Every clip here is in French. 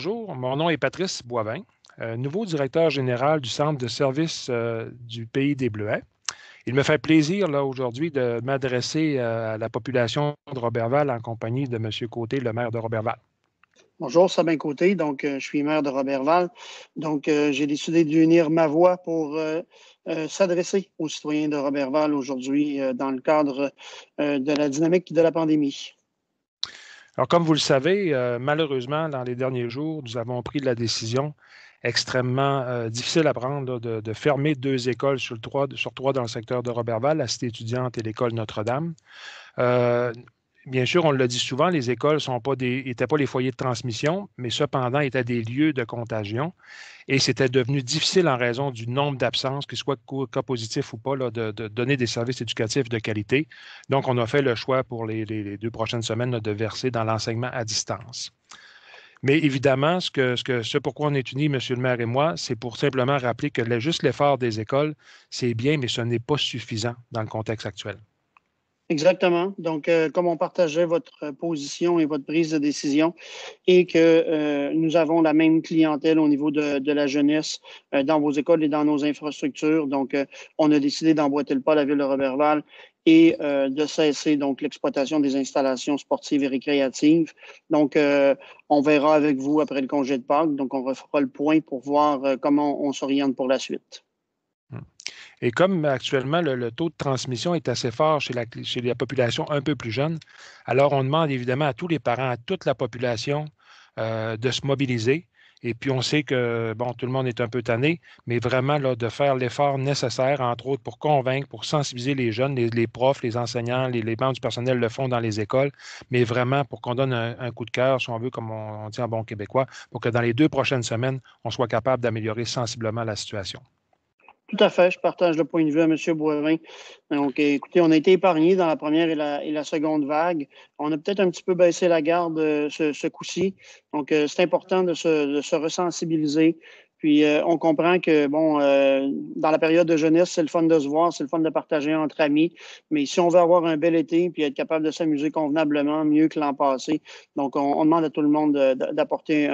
Bonjour, mon nom est Patrice Boivin, nouveau directeur général du Centre de services du Pays des Bleuets. Il me fait plaisir là, aujourd'hui de m'adresser à la population de Roberval en compagnie de M. Côté, le maire de Roberval. Bonjour, Sabin Côté. Donc, je suis maire de Roberval. Donc, j'ai décidé d'unir ma voix pour s'adresser aux citoyens de Roberval aujourd'hui dans le cadre de la dynamique de la pandémie. Alors, comme vous le savez, malheureusement, dans les derniers jours, nous avons pris la décision extrêmement difficile à prendre là, de fermer 2 écoles sur 3 dans le secteur de Roberval, la Cité étudiante et l'École Notre-Dame. Bien sûr, on le dit souvent, les écoles n'étaient pas les foyers de transmission, mais cependant étaient des lieux de contagion. Et c'était devenu difficile en raison du nombre d'absences, qu'ils soient cas positifs ou pas, là, de donner des services éducatifs de qualité. Donc, on a fait le choix pour les 2 prochaines semaines là, de verser dans l'enseignement à distance. Mais évidemment, ce pourquoi on est unis, M. le maire et moi, c'est pour simplement rappeler que juste l'effort des écoles, c'est bien, mais ce n'est pas suffisant dans le contexte actuel. Exactement. Donc, comme on partageait votre position et votre prise de décision et que nous avons la même clientèle au niveau de la jeunesse dans vos écoles et dans nos infrastructures, donc on a décidé d'emboîter le pas à la ville de Roberval et de cesser donc l'exploitation des installations sportives et récréatives. Donc, on verra avec vous après le congé de Pâques. Donc, on refera le point pour voir comment on s'oriente pour la suite. Et comme actuellement, le taux de transmission est assez fort chez la population un peu plus jeune, alors on demande évidemment à tous les parents, à toute la population de se mobiliser. Et puis on sait que, bon, tout le monde est un peu tanné, mais vraiment là, de faire l'effort nécessaire, entre autres, pour convaincre, pour sensibiliser les jeunes, les profs, les enseignants, les membres du personnel le font dans les écoles, mais vraiment pour qu'on donne un coup de cœur, si on veut, comme on dit en bon québécois, pour que dans les 2 prochaines semaines, on soit capable d'améliorer sensiblement la situation. Tout à fait, je partage le point de vue à M. Boivin. Donc, écoutez, on a été épargnés dans la première et la seconde vague. On a peut-être un petit peu baissé la garde ce coup-ci. Donc, c'est important de se ressensibiliser. Puis, on comprend que, bon, dans la période de jeunesse, c'est le fun de se voir, c'est le fun de partager entre amis. Mais si on veut avoir un bel été puis être capable de s'amuser convenablement, mieux que l'an passé, donc on demande à tout le monde d'apporter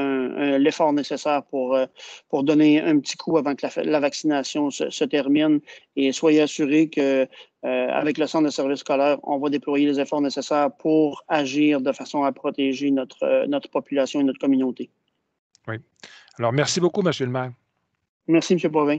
l'effort nécessaire pour donner un petit coup avant que la vaccination se termine. Et soyez assurés que avec le centre de services scolaires, on va déployer les efforts nécessaires pour agir de façon à protéger notre population et notre communauté. Oui. Alors, merci beaucoup, M. le maire. Merci, M. Boivin.